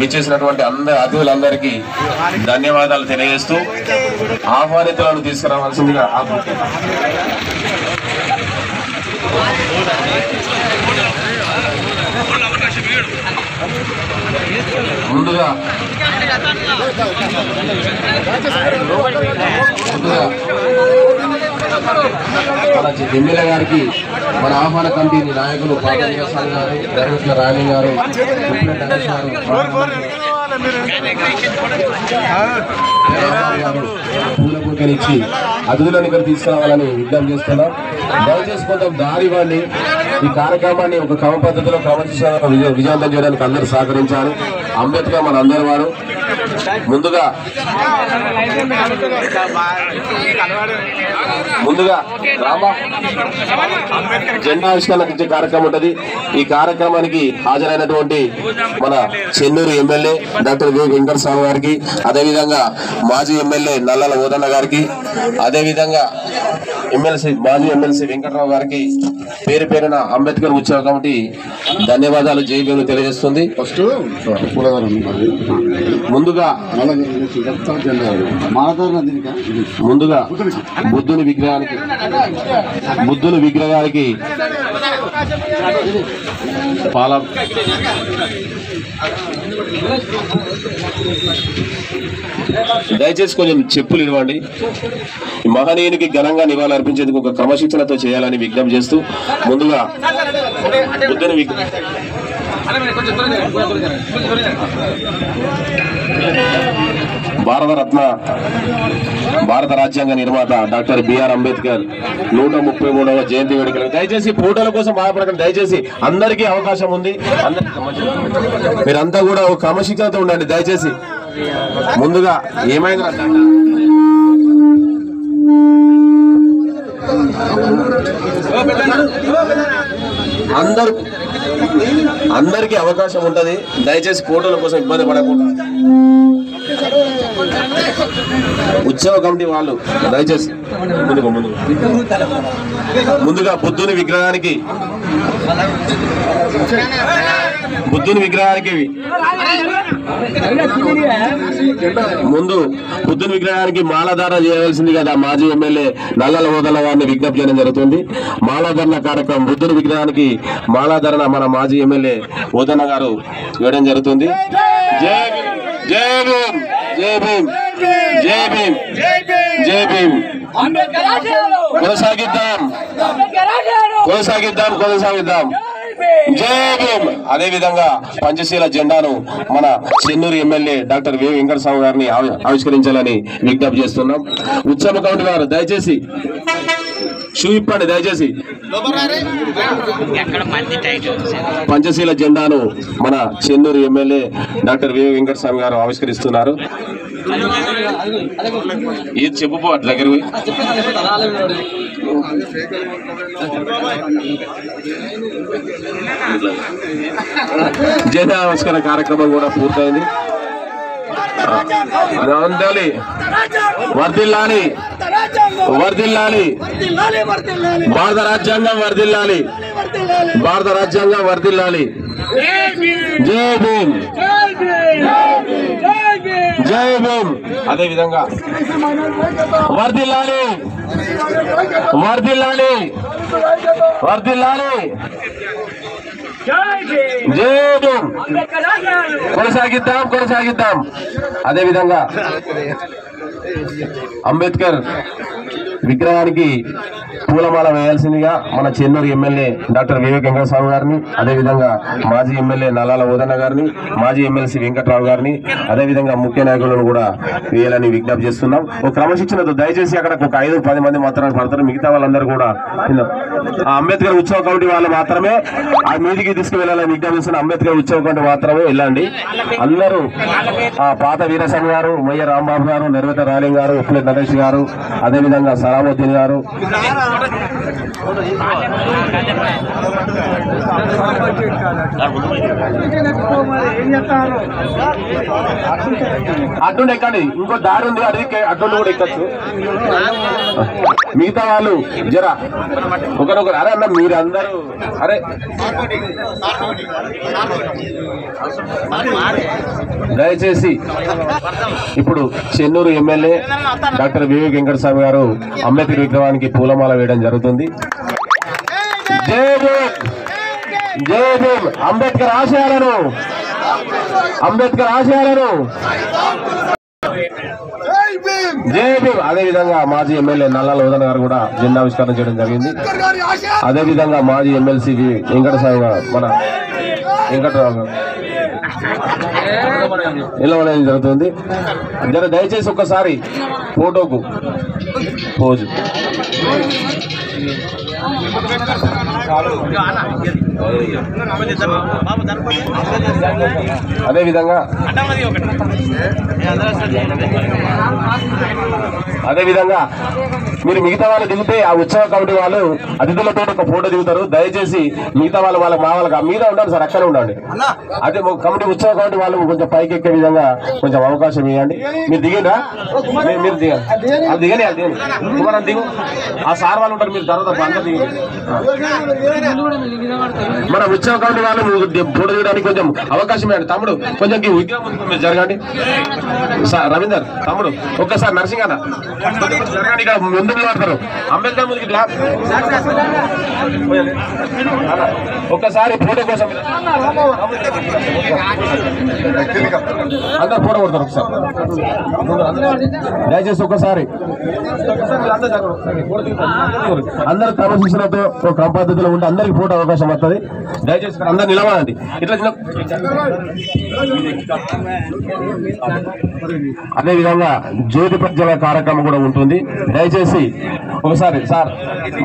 విచ్చేసినటువంటి అందరి అతిథులందరికీ ధన్యవాదాలు తెలియజేస్తూ ఆహ్వానితులను తీసుకురావాల్సిందిగా ముందుగా మన ఎమ్మెల్యే గారికి మన ఆహ్వాన కమిటీ నాయకులు పాదవికాసాలు గారు, ధర్మకృష్ణ రాణి గారు, పూల బుక్కనిచ్చి అతిథులను ఇక్కడ తీసుకురావాలని విజ్ఞప్తి చేస్తున్నాం. దయచేసి కొంత దారి ఇవ్వండి. ఈ కార్యక్రమాన్ని ఒక క్రమ పద్ధతిలో క్రమశిక్షణ విజయవంతం చేయడానికి అందరూ సహకరించారు. అంబేద్కర్ మన అందరి వారు. ముందుగా జెండా ఆవిష్కరణ ఇచ్చే కార్యక్రమం ఉంటుంది. ఈ కార్యక్రమానికి హాజరైనటువంటి మన Chennur MLA doctor V Venkataswamy గారికి, అదేవిధంగా మాజీ ఎమ్మెల్యే నల్లల ఓదన్న గారికి, అదేవిధంగా మాజీ ఎమ్మెల్సీ వెంకటరావు గారికి పేరు పేరున అంబేద్కర్ ఉత్సవ కమిటీ ధన్యవాదాలు జైబీలు తెలియజేస్తుంది. ముందుగా బుద్ధుని విగ్రహానికి దయచేసి కొంచెం చెప్పులు ఇవ్వండి. మహనీయునికి ఘనంగా నివాళులు అర్పించేందుకు ఒక క్రమశిక్షణతో చేయాలని విజ్ఞప్తి చేస్తూ ముందుగా బుద్ధుని భారతరత్న భారత రాజ్యాంగ నిర్మాత డాక్టర్ బిఆర్ అంబేద్కర్ 133వ జయంతి వేడుకలు. దయచేసి ఫోటోల కోసం బాధపడకండి. దయచేసి అందరికీ అవకాశం ఉంది. మీరంతా కూడా ఒక క్రమశిక్షణతో ఉండండి. దయచేసి ముందుగా ఏమైంది అందరికీ అవకాశం ఉంటది. దయచేసి ఫోటోల కోసం ఇబ్బంది పడకుండా ఉత్సవ కమిటీ వాళ్ళు దయచేసి ముందుగా బుద్ధుని విగ్రహానికి మాలాధారణ చేయాల్సింది కదా మాజీ ఎమ్మెల్యే నల్లల ఓదల వారిని విజ్ఞప్తి చేయడం జరుగుతుంది. మాలాధారణ కార్యక్రమం బుద్ధుని విగ్రహానికి మాలాధారణ మన మాజీ ఎమ్మెల్యే ఓదన్న గారు చేయడం జరుగుతుంది. జై భీమ్, జై భీమ్, జై భీమ్, జై భీమ్. కొనసాగిద్దాం. జై భీమ్. అదే విధంగా పంచశీల జెండాను మన Chennur MLA doctor V Venkataswamy గారిని ఆవిష్కరించాలని విజ్ఞప్తి చేస్తున్నాం. ఉత్సవ కమిటీ వారు దయచేసి షూ ఇప్పండి. దయచేసి పంచశీల జెండాను మన Chennur MLA doctor V Venkataswamy గారు ఆవిష్కరిస్తున్నారు. ఇది చెప్పుకో అట్లా దగ్గర జెండా ఆవిష్కరణ కార్యక్రమం కూడా పూర్తయింది. వర్ధిల్లాలి, వర్ధిల్లాలి, భారత రాజ్యాంగం వర్ధిల్లాలి, భారత రాజ్యాంగం వర్ధిల్లాలి. జై భీమ్, జై భీమ్. అదే విధంగా వర్ధిల్లాలి, వర్ధిల్లాలి, వర్ధిల్లాలి. జై భీమ్. కొనసాగిద్దాం. అదేవిధంగా అంబేద్కర్ విగ్రహానికి పూలమాల వేయాల్సిందిగా మన చెన్నూరు ఎమ్మెల్యే డాక్టర్ వివేక్ వెంకటస్వామి గారిని, అదేవిధంగా మాజీ ఎమ్మెల్యే నల్లాల ఓదన్న గారిని, మాజీ ఎమ్మెల్సీ వెంకట్రావు గారిని, అదేవిధంగా ముఖ్య నాయకులను కూడా వేయాలని విజ్ఞప్తి చేస్తున్నాం. ఒక క్రమశిక్షణతో దయచేసి అక్కడ ఒక 5-10 మంది మాత్రమే పడతారు. మిగతా వాళ్ళందరూ కూడా అంబేద్కర్ ఉత్సవ కమిటీ వాళ్ళు మాత్రమే ఆ మీదికి తీసుకువెళ్ళాలని విజ్ఞప్తి చేస్తున్నాం. అంబేద్కర్ ఉత్సవ కమిటీ మాత్రమే వెళ్ళండి. అందరూ పాత వీరస్వామి గారు, మొయ్య రాంబాబు గారు, నిర్వత రాలింగ్ గారు, ఉప్పులే నరేష్ గారు, అదేవిధంగా సలాముద్దీన్ గారు, అడ్డు ఎక్కండి, ఇంకో దారి ఉంది, అది అడ్డు కూడా ఎక్కచ్చు. మిగతా వాళ్ళు జరా ఒకరొకరు అరే అన్న మీరు అందరూ అరే దయచేసి ఇప్పుడు చెన్నూరు ఎమ్మెల్యే డాక్టర్ వివేక్ వెంకటస్వామి గారు అంబేద్కర్ విగ్రహానికి పూలమాల వేయడం జరుగుతుంది. జై భీమ్, జై భీమ్, అంబేద్కర్ ఆశయాలను, అంబేద్కర్ ఆశయాలను జై భీమ్. అదేవిధంగా మాజీ ఎమ్మెల్యే నల్లాల వదన గారు కూడా జెండావిష్కరణ చేయడం జరిగింది. అదేవిధంగా మాజీ ఎమ్మెల్సీ వెంకటస్వామి గారు మన వెంకటరావు గారు నిలవడం జరుగుతుంది. దయచేసి ఒక్కసారి ఫోటోకు పోజు. అదేవిధంగా మీరు మిగతా వాళ్ళు దిగితే ఆ ఉత్సవ కమిటీ వాళ్ళు అతిథులతో ఒక ఫోటో దిగుతారు. దయచేసి మిగతా వాళ్ళు మా వాళ్ళకి మీద ఉండండి సార్, అక్కడే ఉండండి. అదే కమిటీ ఉత్సవ కమిటీ వాళ్ళు కొంచెం పైకి ఎక్కే విధంగా కొంచెం అవకాశం ఇవ్వండి. మీరు దిగండి, మీరు దిగండి, అది దిగండి, అది దిగండి, కుమారం దిగు. ఆ సార్ వాళ్ళు ఉంటారు, మీరు తర్వాత అందరూ దిగండి. మన ఉత్సవ కమిటీ వాళ్ళు ఫోటో దిగడానికి కొంచెం అవకాశం ఇవ్వండి. తమ్ముడు కొంచెం విగ్రహం మీరు జరగండి. రవీందర్ తమ్ముడు ఒక్కసారి నర్సింగ్ అన్న జరగండి, ఇక్కడ ముందు నిలబడతారు. అంబేద్కర్ ముందుకి ఒక్కసారి ఫోటో కోసం అందరు ఫోటో కొడతారు. ఒకసారి దయచేసి ఒక్కసారి అందరు క్రమశిక్షణతో ఒక క్రమ పద్ధతిలో ఉంటే అందరికి ఫోటో అవకాశం వస్తుంది. దయచేసి అందరు నిలబడండి. ఇట్లా అదేవిధంగా జ్యోతి ప్రజ్వల కార్యక్రమం కూడా ఉంటుంది. దయచేసి ఒకసారి సార్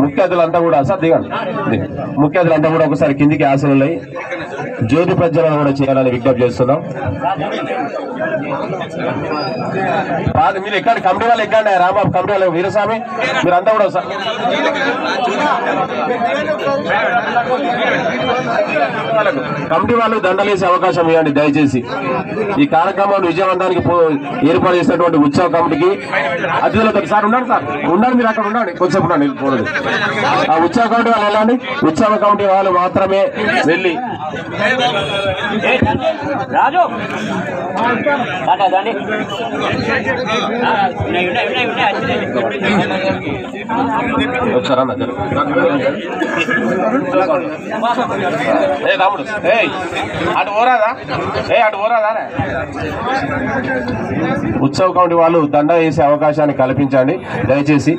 ముఖ్య అతిథులంతా కూడా సార్ దిగండి, ముఖ్య అతిథులంతా కూడా ఒకసారి కిందికి ఆశలు జ్యోతి ప్రజ్వలన కూడా చేయాలని విజ్ఞప్తి చేస్తున్నాం. మీరు ఎక్కండి, కమిటీ వాళ్ళు ఎక్కండి, రాంబాబు కమిటీ వాళ్ళు, వీరస్వామి మీరంతా కూడా కమిటీ వాళ్ళు దండలేసే అవకాశం ఇవ్వండి. దయచేసి ఈ కార్యక్రమం విజయవంతానికి ఏర్పాటు చేసినటువంటి ఉత్సవ కమిటీకి అతిథులతో సార్ ఉండండి, సార్ ఉండండి, మీరు అక్కడ ఉండండి, కొంచెం ఉండండి. ఆ ఉత్సవ కమిటీ వాళ్ళు వెళ్ళండి, ఉత్సవ కమిటీ వాళ్ళు మాత్రమే వెళ్ళి రాజు ఒకసారి అన్న తమ్ముడు అటు పోరాదా, అటు పోరాదా. ఉత్సవ కమిటీ వాళ్ళు దండ వేసే అవకాశాన్ని కల్పించండి దయచేసి.